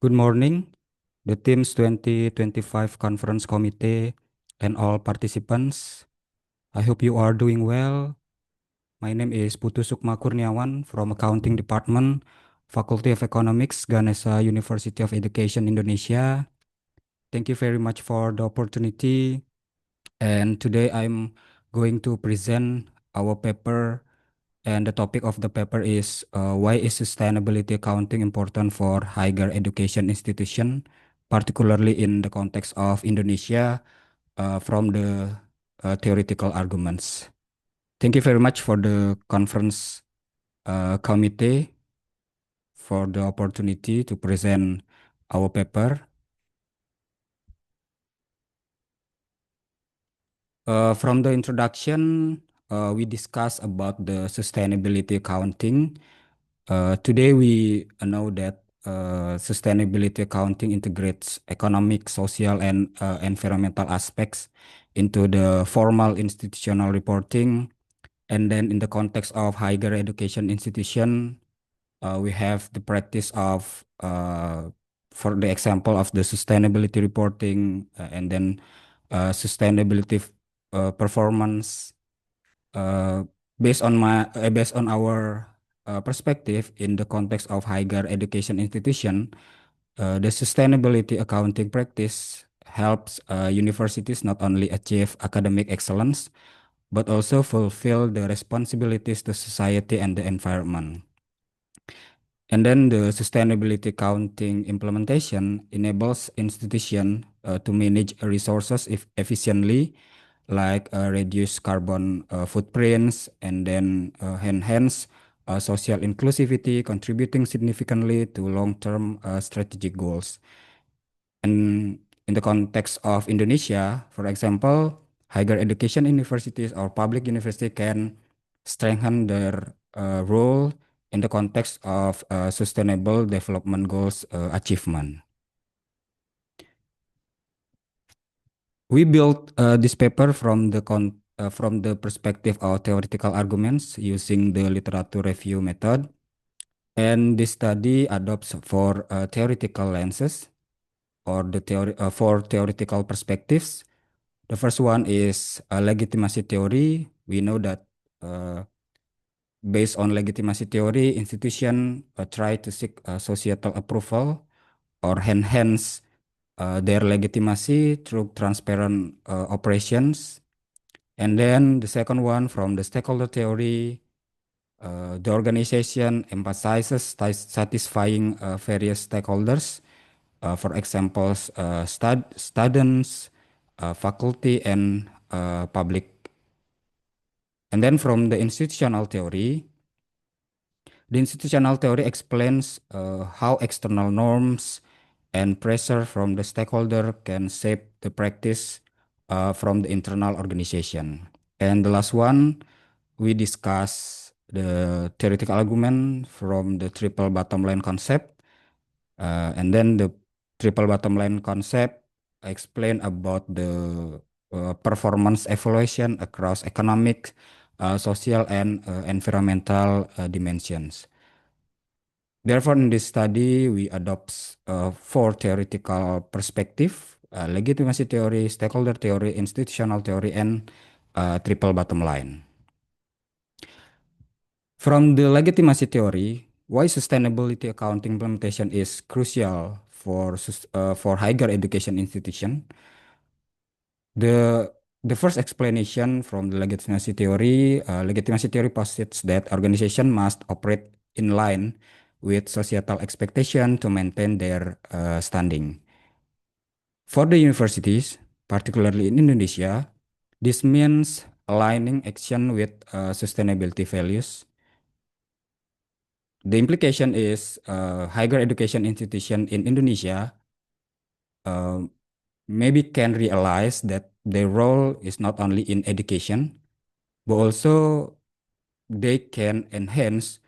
Good morning, the team's 2025 conference committee and all participants. I hope you are doing well. My name is Putu Sukma Kurniawan from Accounting Department, Faculty of Economics, Ganesha University of Education, Indonesia. Thank you very much for the opportunity. And today I'm going to present our paper, and the topic of the paper is why is sustainability accounting important for higher education institution, particularly in the context of Indonesia, from the theoretical arguments. Thank you very much for the conference committee for the opportunity to present our paper. From the introduction, we discuss about the sustainability accounting. Today, we know that sustainability accounting integrates economic, social, and environmental aspects into the formal institutional reporting. And then, in the context of higher education institution, we have the practice of, for the example of the sustainability reporting, and then sustainability performance. Uh, based on our perspective in the context of higher education institution, the sustainability accounting practice helps universities not only achieve academic excellence but also fulfill the responsibilities to society and the environment. And then the sustainability accounting implementation enables institution to manage resources efficiently, like reduce carbon footprints, and then enhance social inclusivity, contributing significantly to long-term strategic goals. And in the context of Indonesia, for example, higher education universities or public university can strengthen their role in the context of sustainable development goals achievement. We built this paper from the perspective of theoretical arguments using the literature review method, and this study adopts four theoretical lenses or the four theoretical perspectives. The first one is legitimacy theory. We know that based on legitimacy theory, institution try to seek societal approval or enhance their legitimacy through transparent operations. And then the second one from the stakeholder theory, the organization emphasizes satisfying various stakeholders, for example, students, faculty, and public. And then from the institutional theory explains how external norms and pressure from the stakeholder can shape the practice from the internal organization. And the last one, we discuss the theoretical argument from the triple bottom line concept. And then the triple bottom line concept explain about the performance evaluation across economic, social, and environmental dimensions. Therefore, in this study, we adopt four theoretical perspective: legitimacy theory, stakeholder theory, institutional theory, and triple bottom line. From the legitimacy theory, why sustainability accounting implementation is crucial for higher education institution. The the first explanation from the legitimacy theory posits that organization must operate in line with societal expectation to maintain their standing. For the universities, particularly in Indonesia, this means aligning action with sustainability values. The implication is higher education institution in Indonesia uh, maybe can realize that their role is not only in education, but also they can enhance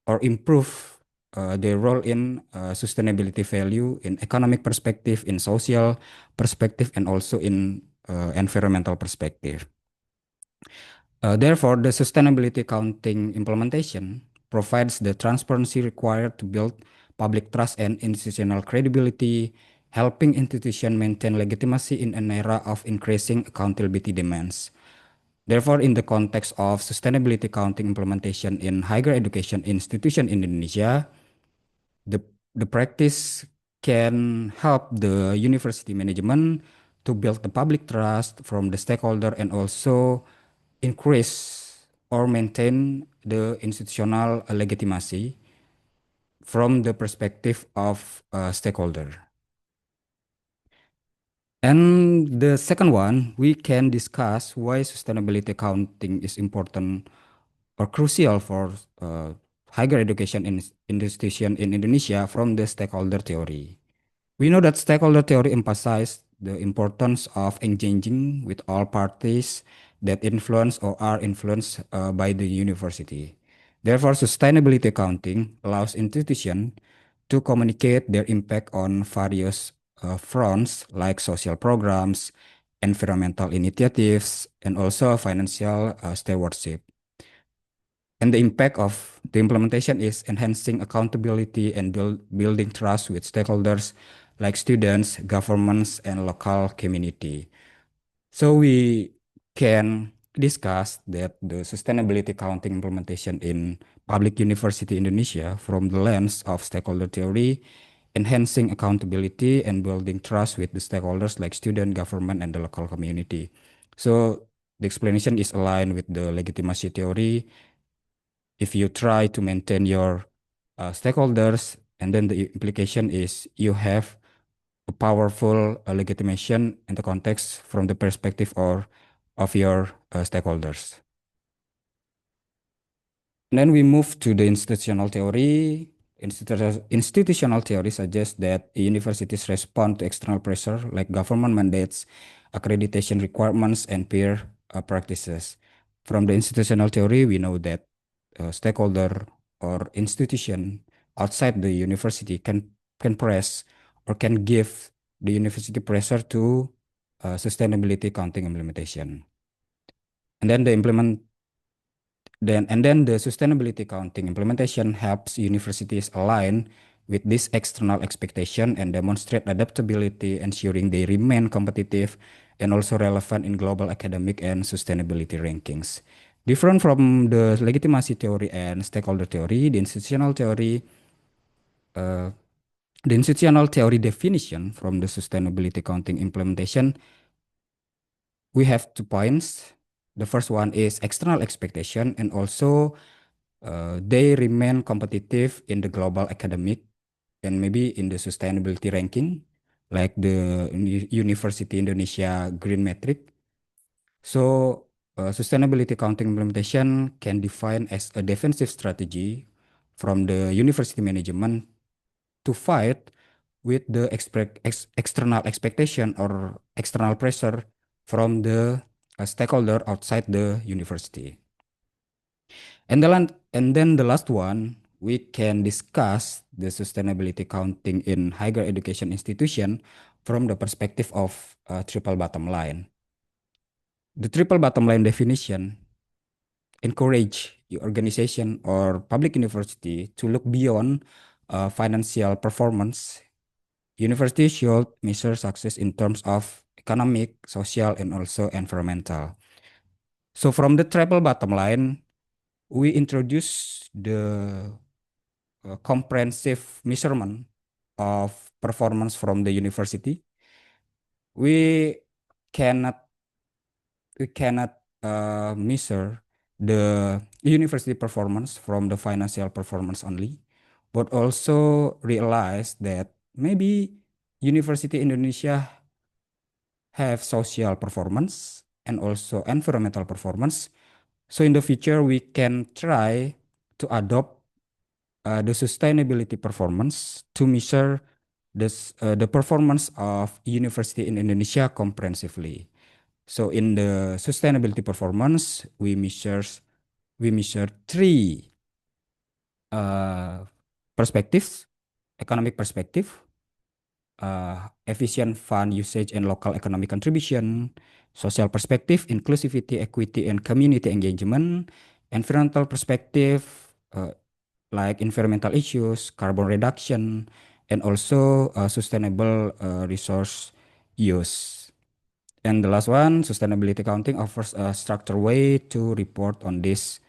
or improve their role in sustainability value, in economic perspective, in social perspective, and also in environmental perspective. Therefore, the sustainability accounting implementation provides the transparency required to build public trust and institutional credibility, helping institutions maintain legitimacy in an era of increasing accountability demands. Therefore, in the context of sustainability accounting implementation in higher education institution in Indonesia, the the practice can help the university management to build the public trust from the stakeholder and also increase or maintain the institutional legitimacy from the perspective of stakeholder. And the second one, we can discuss why sustainability accounting is important or crucial for higher education institution in Indonesia from the stakeholder theory. We know that stakeholder theory emphasizes the importance of engaging with all parties that influence or are influenced by the university. Therefore, sustainability accounting allows institutions to communicate their impact on various fronts like social programs, environmental initiatives, and also financial stewardship. And the impact of the implementation is enhancing accountability and building trust with stakeholders like students, governments, and local community. So we can discuss that the sustainability accounting implementation in public university Indonesia from the lens of stakeholder theory, enhancing accountability and building trust with the stakeholders like student, government, and the local community. So the explanation is aligned with the legitimacy theory. If you try to maintain your stakeholders, and then the implication is you have a powerful legitimation in the context from the perspective or of your stakeholders. And then we move to the institutional theory. Institutional theory suggests that universities respond to external pressure like government mandates, accreditation requirements, and peer practices. From the institutional theory, we know that stakeholder or institution outside the university can press or can give the university pressure to sustainability accounting implementation. And then the sustainability accounting implementation helps universities align with this external expectation and demonstrate adaptability, ensuring they remain competitive and also relevant in global academic and sustainability rankings. Different from the legitimacy theory and stakeholder theory, uh, the institutional theory definition from the sustainability accounting implementation, we have 2 points. The first one is external expectation, and also they remain competitive in the global academic and maybe in the sustainability ranking, like the University Indonesia Green Metric. So, sustainability accounting implementation can define as a defensive strategy from the university management to fight with the external expectation or external pressure from the stakeholder outside the university. And then the last one, we can discuss the sustainability accounting in higher education institution from the perspective of triple bottom line. The triple bottom line definition encourage your organization or public university to look beyond financial performance. University should measure success in terms of economic, social, and also environmental. So from the triple bottom line, we introduce the comprehensive measurement of performance from the university. We cannot measure the university performance from the financial performance only, but also realize that maybe University Indonesia have social performance and also environmental performance. So in the future, we can try to adopt the sustainability performance to measure the performance of university in Indonesia comprehensively. So in the sustainability performance, we measure three uh, perspectives: economic perspective, efficient fund usage and local economic contribution; social perspective, inclusivity, equity, and community engagement; environmental perspective, uh, like environmental issues, carbon reduction, and also sustainable resource use. And the last one, sustainability accounting offers a structured way to report on these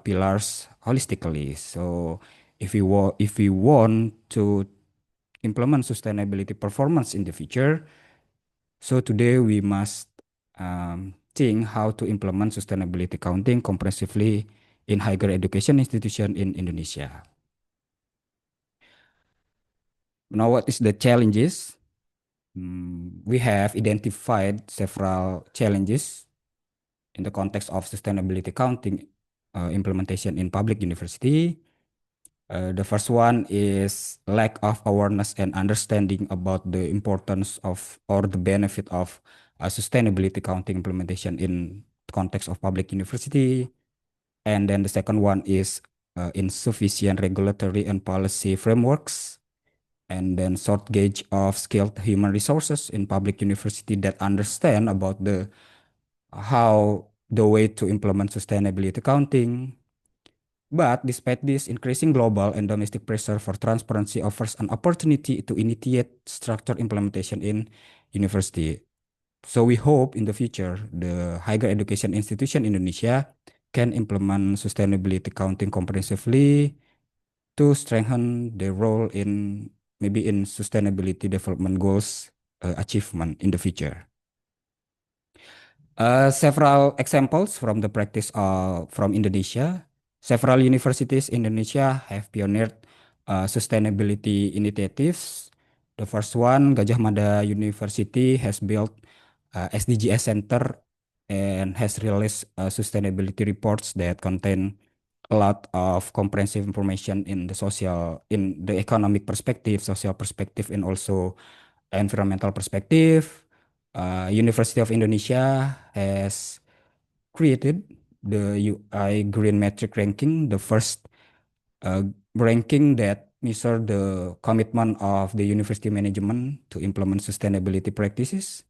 pillars holistically. So if we want to implement sustainability performance in the future, so today we must think how to implement sustainability accounting comprehensively in higher education institution in Indonesia. Now, what is the challenges? We have identified several challenges in the context of sustainability accounting implementation in public university. The first one is lack of awareness and understanding about the importance of or the benefit of sustainability accounting implementation in context of public university. And then the second one is insufficient regulatory and policy frameworks. And then shortage of skilled human resources in public university that understand about the how the way to implement sustainability accounting. But despite this, increasing global and domestic pressure for transparency offers an opportunity to initiate structured implementation in university. So we hope in the future the higher education institution in Indonesia can implement sustainability accounting comprehensively to strengthen their role in maybe in sustainability development goals achievement in the future. Several examples from the practice from Indonesia. Several universities in Indonesia have pioneered sustainability initiatives. The first one, Gajah Mada University has built SDGs Center and has released sustainability reports that contain a lot of comprehensive information in the social, in the economic perspective, social perspective, and also environmental perspective. University of Indonesia has created the UI Green Metric ranking, the first uh, ranking that measure the commitment of the university management to implement sustainability practices.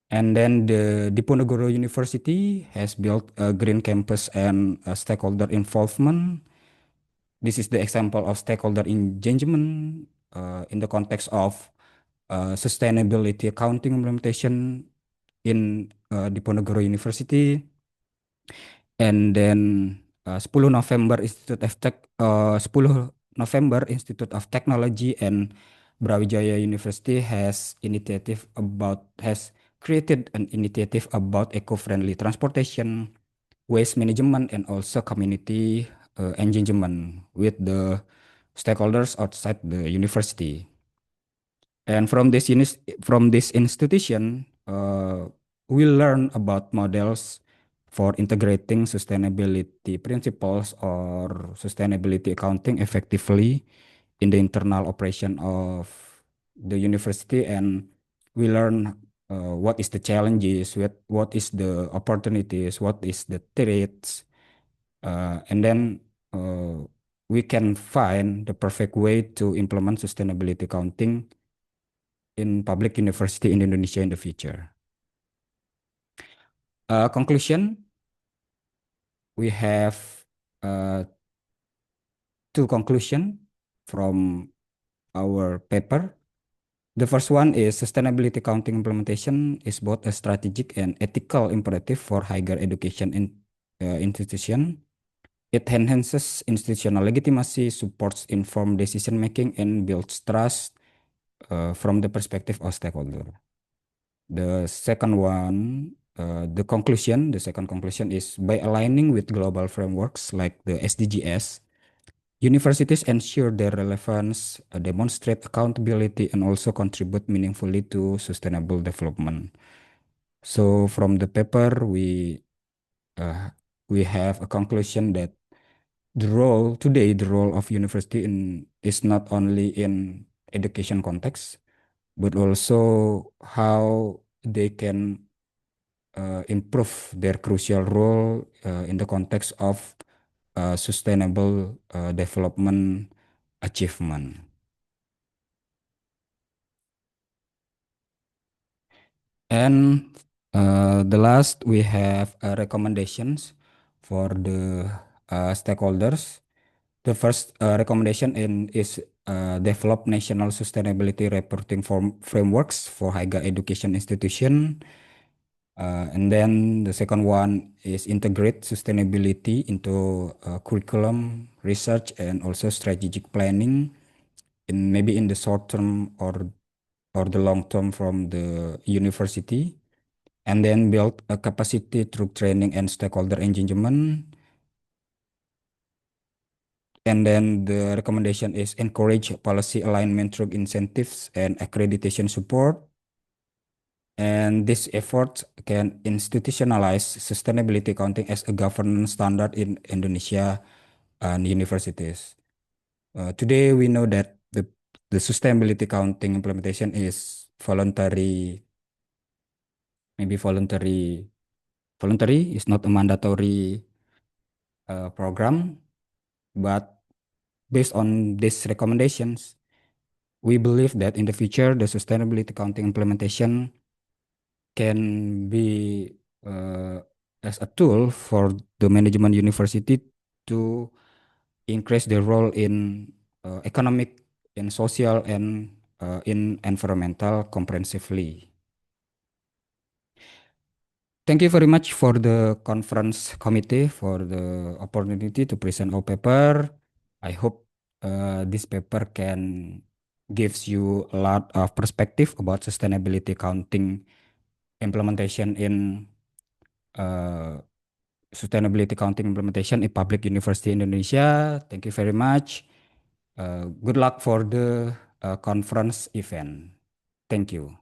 And then the Diponegoro University has built a green campus and stakeholder involvement. This is the example of stakeholder engagement in the context of sustainability accounting implementation in Diponegoro University. And then 10 November Institute of 10 November Institute of Technology and Brawijaya University has created an initiative about eco-friendly transportation, waste management, and also community engagement with the stakeholders outside the university. And from this institution, we learn about models for integrating sustainability principles or sustainability accounting effectively in the internal operation of the university. And we learn what is the challenges, what is the opportunities, what is the threats, and then uh, we can find the perfect way to implement sustainability accounting in public university in Indonesia in the future. Conclusion, we have uh, two conclusion from our paper. The first one is sustainability accounting implementation is both a strategic and ethical imperative for higher education institution. It enhances institutional legitimacy, supports informed decision making, and builds trust from the perspective of stakeholder. The second one, the second conclusion is by aligning with global frameworks like the SDGs, universities ensure their relevance, demonstrate accountability, and also contribute meaningfully to sustainable development. So from the paper, uh, we have a conclusion that the role of university is not only in education context, but also how they can improve their crucial role in the context of sustainable development achievement. And the last, we have recommendations for the stakeholders. The first recommendation is develop national sustainability reporting frameworks for higher education institution. And then the second one is integrate sustainability into curriculum, research, and also strategic planning in maybe in the short term or the long term from the university. And then build a capacity through training and stakeholder engagement. And then the recommendation is encourage policy alignment through incentives and accreditation support. And this effort can institutionalize sustainability accounting as a governance standard in Indonesia and universities. Today, we know that the sustainability accounting implementation is voluntary, maybe voluntary is not a mandatory program, but based on these recommendations, we believe that in the future, the sustainability accounting implementation can be as a tool for the management university to increase their role in economic, in social, and in environmental comprehensively. Thank you very much for the conference committee for the opportunity to present our paper. I hope this paper can gives you a lot of perspective about sustainability accounting implementation in uh, sustainability accounting implementation in public university Indonesia. Thank you very much. Good luck for the conference event. Thank you.